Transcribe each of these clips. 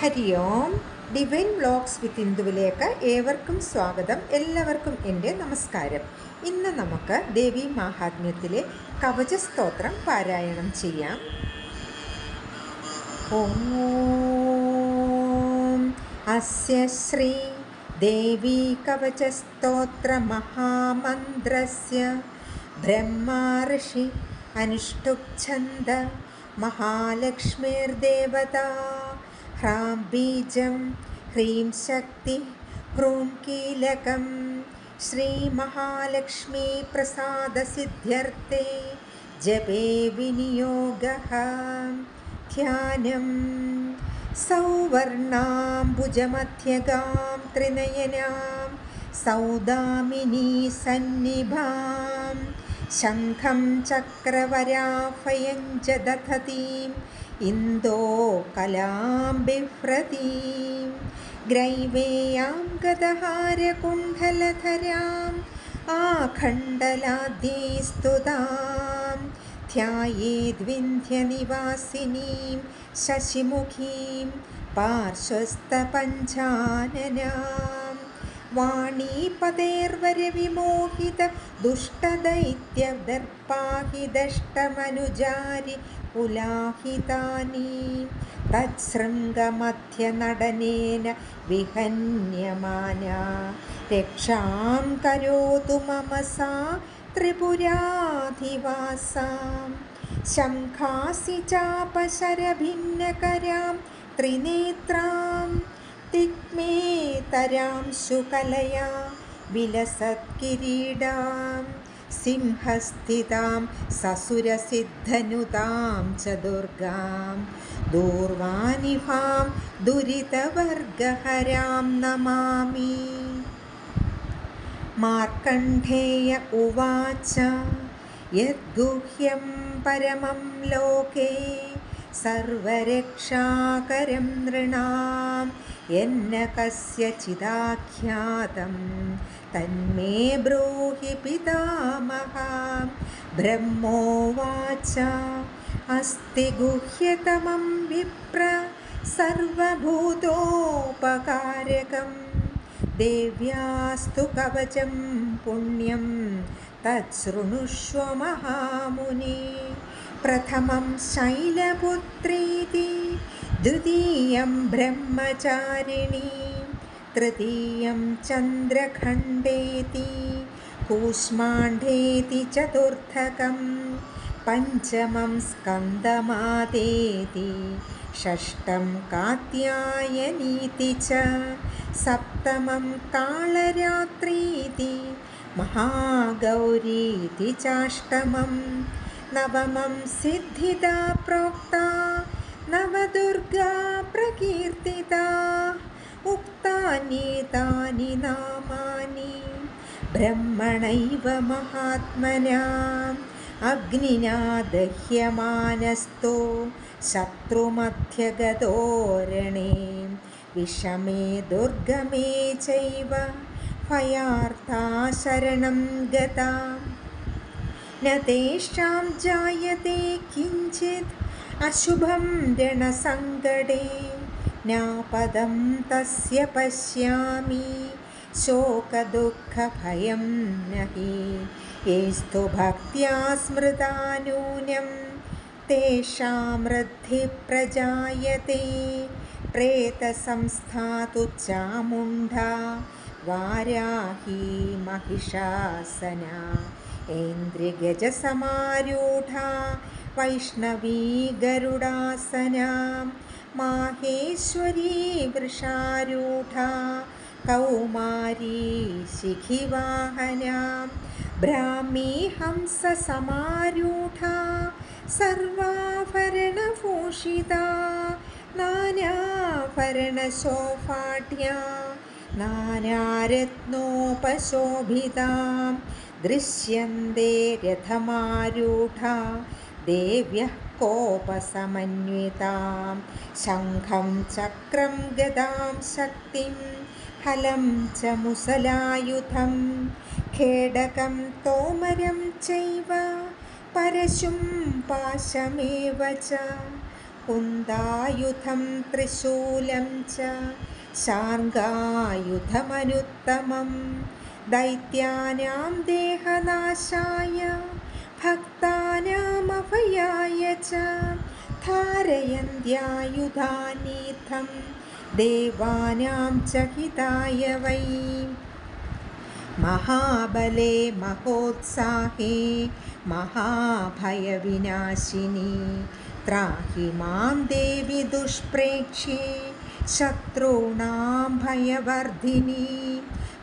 ഹരി ഓം. Divine vlogs വിത്ത് ഇന്ദുവിലേക്ക് ഏവർക്കും സ്വാഗതം. എല്ലാവർക്കും എൻ്റെ നമസ്കാരം. ഇന്ന് നമുക്ക് ദേവി മാഹാത്മ്യത്തിലെ കവചസ്തോത്രം പാരായണം ചെയ്യാം. ഓം അസ്യ ശ്രീ ദേവി കവചസ്തോത്ര മഹാമന്ത്രസ്യ ബ്രഹ്മാ ഋഷി അനുഷ്ഠുപ്ഛന്ദ മഹാലക്ഷ്മീർദേവതാ ഹ്രാം ബീജം ഹ്രീം ശക്തി ഹ്രൂം കീലകം ശ്രീ മഹാലക്ഷ്മീ പ്രസാദസിദ്ധ്യർത്ഥേ ജപേ വിനിയോഗഃ. ധ്യാനം സൗവർണാം ഭുജമധ്യഗാം ത്രിനയനാം സൗദാമിനീ സന്നിഭാം ശംഖം ചക്രവരാഭയം ച ദധതീം ഇന്ദോ കലാം ബിഭ്രതീം ഗ്രൈവേയാം ഗദഹാരകുണ്ഡലധരാം ആഖണ്ഡലാദ്യൈ സ്തുതാം ധ്യായേദ്വിന്ധ്യനിവാസിനീം ശശിമുഖീം പാർശ്വസ്ഥപഞ്ചാനനാം വാണീപതേർവരവിമോഹിത ദുഷ്ടദൈത്യദർപ്പാഹിദഷ്ടമനുജാരി കുലാഹിതാനി തത്ശൃംഗമധ്യനടനേന വിഹന്യമാനാ രക്ഷാം കരോതു മമ സാ ത്രിപുരാധിവാസാം ശംഖാസി ചാപശരഭിന്നകരാം ത്രിനേത്രാം തിഗ്മേതരാം ശുകലയാ വിലസത്കിരീടാം സിംഹസ്ഥിതാം സസുരസിദ്ധനുതാം ച ദുർഗാം ദൂർവാനിഭാം ദുരിതവർഗഹരാം നമാമി. മാർക്കണ്ഡേയ ഉവാച യദ്ഗുഹ്യം പരമം ലോകേ സർവരക്ഷാകരം നൃണാം യന്ന കസ്യചിദാഖ്യാതം തന്മേ ബ്രൂഹി പിതാമഹ. ബ്രഹ്മോവാച അസ്തി ഗുഹ്യതമം വിപ്ര സർവഭൂതോപകാരകം ദേവ്യാസ്തു കവചം പുണ്യം തച്ഛൃണുഷ്വ മഹാമുനി. പ്രഥമം ശൈലപുത്രീതി ദ്വിതീയം ബ്രഹ്മചാരിണി തൃതീയം ചന്ദ്രഖണ്ഡേതി കൂഷ്മാണ്ഡേതി ചതുർത്ഥകം പഞ്ചമം സ്കന്ദമാതേതി ഷഷ്ടം കാത്യായനീതി ച സപ്തമം കാളരാത്രീതി മഹാഗൗരീതി ചാഷ്ടമം നവമം സിദ്ധിദാ പ്രോക്താ നവദുർഗാ പ്രകീർത്തിതാ ഉക്താനി നാമാനി ബ്രഹ്മണൈവ മഹാത്മനാ അഗ്നിനാ ദഹ്യമാനസ്തോ ശത്രുമധ്യഗതോ രണേ വിഷമേ ദുർഗമേ ചൈവ ഭയാർത്താ ശരണം ഗതാ ന തേഷാം ജായതേ കിഞ്ചിത് അശുഭം രണസങ്കടേ നാപദം തസ്യ പശ്യാമി ശോകദുഃഖഭയം നഹി യേസ്തു ഭക്ത്യാ സ്മൃതാ നൂനം തേഷാം വൃദ്ധി പ്രജായതേ. പ്രേതസംസ്ഥാതു ചാമുണ്ഡാ വാരാഹി മഹിഷാസന ഏന്ദ്രിഗജസമാരൂഢാ വൈഷ്ണവീ ഗരുഡാസന മാഹേശ്വരീ വൃഷാരൂഢാ കൗമാരീ ശിഖിവാഹന ബ്രാഹ്മീ ഹംസസമാരൂഢാ സർവാഭരണഭൂഷിതാ നാനാഭരണശോഭാഢ്യാ നാനാരത്നോപശോഭിതാം ദൃശ്യന്തേ രഥമാരൂഢാ ദേവ്യഃ കോപസമന്വിതാം ശംഖം ചക്രം ഗദാം ശക്തിം ഹലം ച മുസലായുധം ഖേടകം തോമരം ചൈവ പരശും പാശമേവ ച കുന്തായുധം ത്രിശൂലം ച ശാർങ്ഗായുധമനുത്തമം ദൈത്യാനാം ദേഹനാശായ ഭക്താനാമഭയായ ച ധാരയന്ത്യായുധാനീഥം ദേവാനാം ച ഹിതായ വൈ. മഹാബലേ മഹോത്സാഹേ മഹാഭയവിനാശിനി ത്രാഹി മാം ദേവി ദുഷ്പ്രേക്ഷ്യേ ശത്രുണാം ഭയവർദ്ധിനി.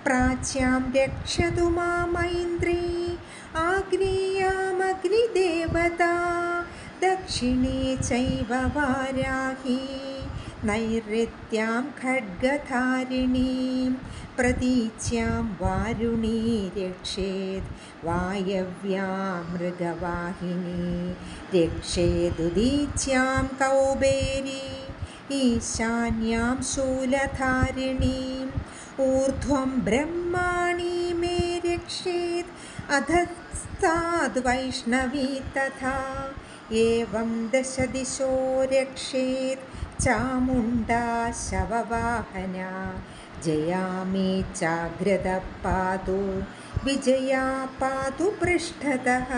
പ്രാച്യാം രക്ഷതു മാമൈന്ദ്രീ ആഗ്നേയാമഗ്നിദേവതാ ദക്ഷിണേ ചൈവ വാരാഹി നൈഋത്യാം ഖഡ്ഗധാരിണീം പ്രതീച്യാം വാരുണീ രക്ഷേത് വായവ്യാം മൃഗവാഹിനി രക്ഷേതുദീച്യാം കൗബേരി ഈശാന്യാം ശൂലധാരിണീം ഊർധ്വം ബ്രഹ്മാണി മേ രക്ഷേത് അധസ്താദ് വൈഷ്ണവീ തഥാ ഏവം ദശദിശോ രക്ഷേത് ചാമുണ്ഡാ ശവവാഹന ജയാ മേ ചാഗ്രതഃ പാതു വിജയാ പാതു പൃഷ്ഠതഃ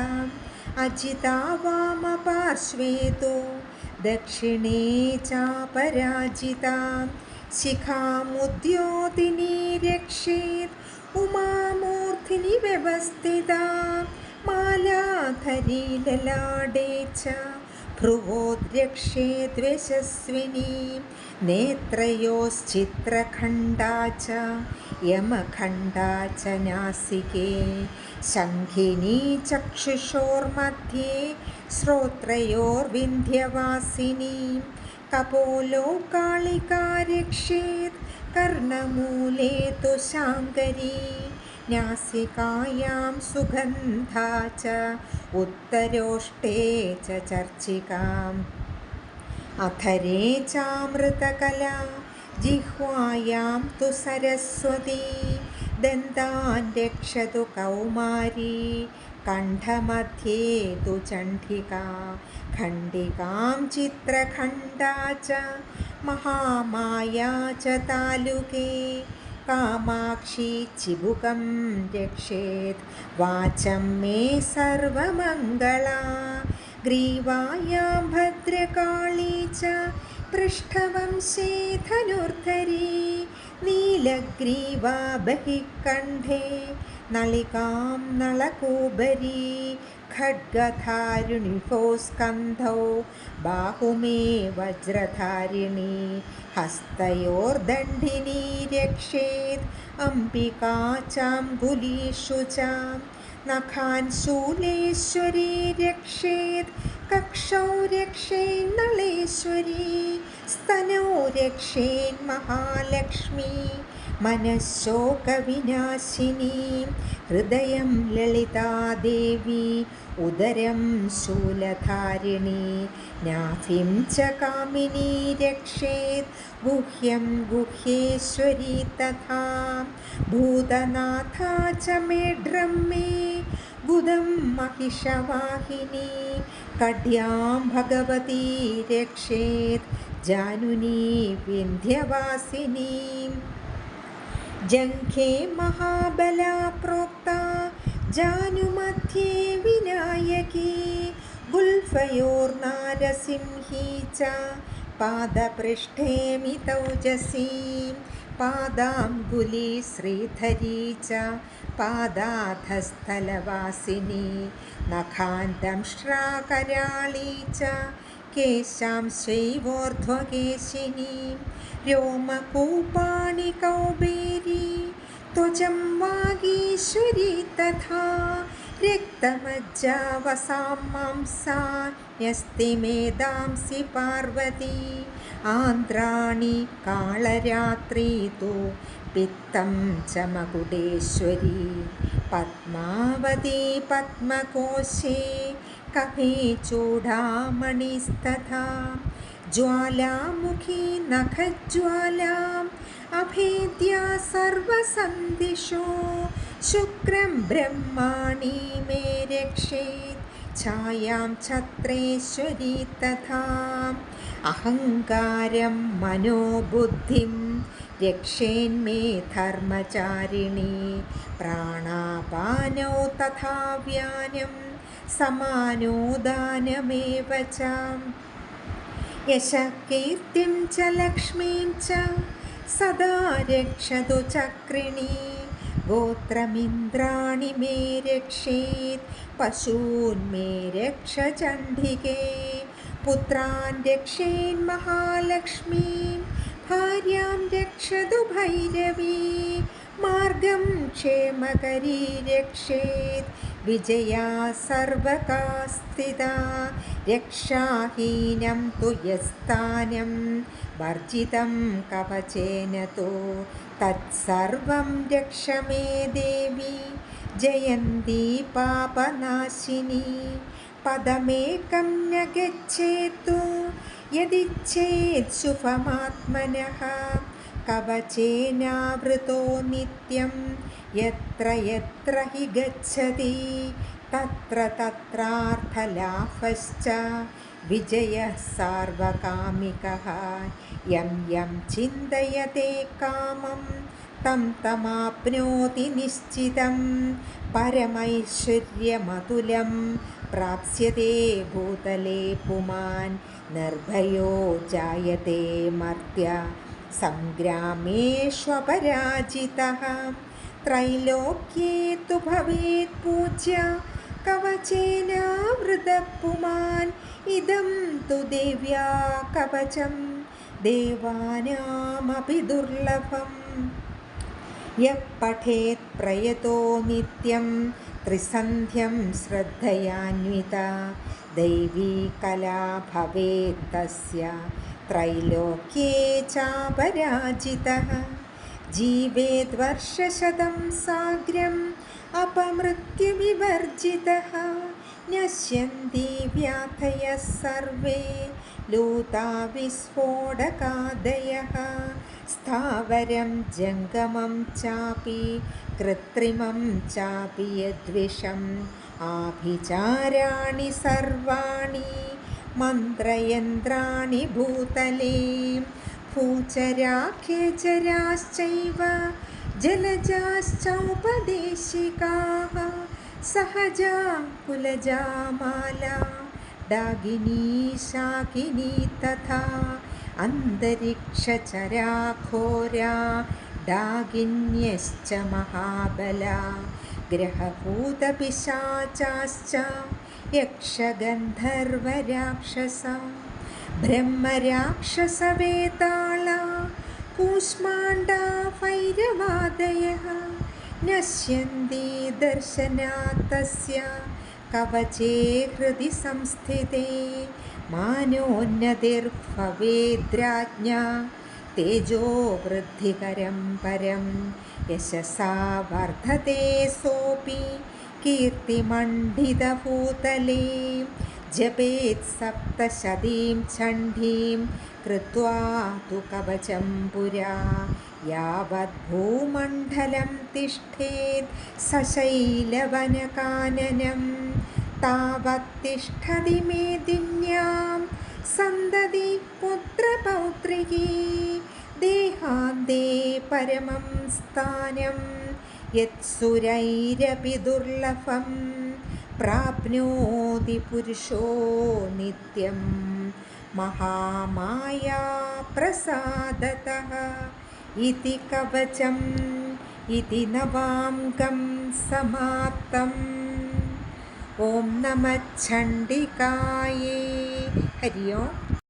അജിതാ വാമപാർശ്വേ തു ദക്ഷിണേ ചാപരാജിതാ ശിഖാമുദ്യോതിനി രക്ഷേത് ഉമാമൂർധിനി വ്യവസ്ഥിതാ മാലാധരി ലലാടേ ച ഭ്രുവോദ്രക്ഷേദ്വശസ്വിനി നേത്രയോശ്ചിത്രഖണ്ഡാ ച യമഖണ്ഡാ ച നാസികേ ശംഖിനി ചക്ഷുഷോർമധ്യേ ശ്രോത്രയോർവിന്ധ്യവാസിനി കപോലോ കാളികാ രക്ഷേത് കർണമൂലേ തു ശാങ്കരീ നാസികായാം സുഗന്ധാ ച ഉത്തരോഷ്ടേ ച ചർച്ചികാം അധരേ ചാമൃതകലാ ജിഹ്വായാം തു സരസ്വതി ദന്താൻ രക്ഷതു കൗമാരീ കണ്ഠമധ്യേ തു ചണ്ഡികാ ഖണ്ഡികാം ചിത്രഖണ്ഡാ ച മഹാമായാ ച താലുകേ കാമാക്ഷി ചിബുകം രക്ഷേത് വാചം മേ സർവമംഗളാ ഗ്രീവായാം ഭദ്രകാളീ ച പൃഷ്ഠവംശേ ധനുർധരീ നീലഗ്രീവാ ബഹിക്കണ്ഠേ നളികാം നളകൂബരീ ഖഡ്ഗധാരിണിഭോ സ്കന്ധൗ ബാഹുമേ വജ്രധാരിണീ ഹസ്തയോർദണ്ഡിനീ രക്ഷേത് അംബികാ ചാംഗുലീഷു ച നഖാൻ ശൂലേശ്വരീ രക്ഷേത് കക്ഷൗ രക്ഷേൻ നളേശ്വരീ സ്തനോ രക്ഷേൻ മഹാലക്ഷ്മീ മനഃശോകവിനാശിനി ഹൃദയം ലളിതാദേവി ഉദരം ശൂലധാരിണി നാഭിം ച കാമിനി രക്ഷേത് ഗുഹ്യം ഗുഹ്യേശ്വരി തഥാ ഭൂതനാഥാ ച മേഢ്രം മേ ഗുദം महिषवाहिनी कड्यां भगवती रक्षेत् जानुनी विन्ध्यवासिनी जङ्घे महाबला प्रोक्ता जानुमध्ये विनायकी गुल्फयोर्नारसिंही च पादपृष्ठे मितौजसी पादाङ्गुली श्रीधरी च पादाधस्थलवासिनी नखान्तंश्राकराळी च केशांशैवोर्ध्वकेशिनी रोमकूपाणि कौबेरी त्वचं वागीश्वरी तथा रक्तमज्जावसां मांसा न्यस्तिमेधांसि पार्वती आन्द्राणि कालरात्री तु पित्तं च मकुडेश्वरी पद्मावती पद्मकोशे कफे चूडामणिस्तथा ज्वालामुखी नखज्वालाम् अभेद्या सर्वसन्दिशो शुक्रं ब्रह्माणि मे रक्षेत् छायां छत्रेश्वरी तथा अहङ्कारं मनोबुद्धिं रक्षेन्मे धर्मचारिणी प्राणापानौ तथा व्यानं समानो दानमेव च यशः कीर्तिं च लक्ष्मीं च सदा रक्षतु चक्रिणी गोत्रमिन्द्राणि मे रक्षेत् पशून् मे रक्ष चण्डिके पुत्रान् रक्षेन्महालक्ष्मीं भार्यां रक्षतु भैरवी मार्गं क्षेमकरी रक्षेत् विजया सर्वकास्थिता रक्षाहीनं तु यस्थानं वर्जितं कवचेन तु तत्सर्वं रक्ष मे देवी जयन्ती पापनाशिनी पदमेकं न गच्छेत्तु यदिच्छेत् शुभमात्मनः कवचेनावृतो नित्यं यत्र यत्र हि गच्छति तत्र तत्रार्थलाभश्च विजयः सार्वकामिकः यं यं चिन्तयते कामं तं तमाप्नोति निश्चितं परमैश्वर्यमतुलं प्राप्स्यते भूतले पुमान् निर्भयो जायते मर्त्य संग्रामेष्वपराजितः त्रैलोक्ये तु भवेत् पूज्य कवचेनावृतः पुमान् इदं तु देव्या कवचं देवानामपि दुर्लभम् यः पठेत् प्रयतो नित्यं त्रिसन्ध्यं श्रद्धयान्विता दैवी कला भवेत् तस्य त्रैलोक्ये चापराजितः जीवेद्वर्षशतं साग्र्यम् अपमृत्युविवर्जितः नश्यन्ति व्याधयः सर्वे लूता विस्फोटकादयः स्थावरं जङ्गमं चापि कृत्रिमं चापि यद्विषम् आभिचाराणि सर्वाणि मन्त्रयन्त्राणि भूतले भूचराख्यचराश्चैव जलजाश्चौपदेशिकाः सहजा कुलजा माला डागिनी शाकिनी तथा अन्तरिक्षचरा घोरा डागिन्यश्च महाबला ग्रहभूतपिशाचाश्च यक्षगन्धर्वराक्षसा ब्रह्मराक्षसवेताळा कूष्माण्डा भैरवादयः नश्यन्ति दर्शनात् तस्य कवचे हृदि संस्थिते मानोन्नतिर्भवेद्राज्ञा तेजो वृद्धिकरं परं यशसा वर्धते सोऽपि कीर्तिमण्डितभूतले जपेत् सप्तशतीं चण्डीं कृत्वा तु कवचं पुरा यावद्भूमण्डलं तिष्ठेत् सशैलवनकाननं तावत्तिष्ठति मेदिन्यां सन्तति पुत्रपौत्रिकी देहान्ते परमं स्थानं यत्सुरैरपि दुर्लभं प्राप्नोति पुरुषो नित्यं महामाया प्रसादतः इति कवचम् इति नवाङ्गं समाप्तम्। ॐ नमः चण्डिकायै। हरि ओम्।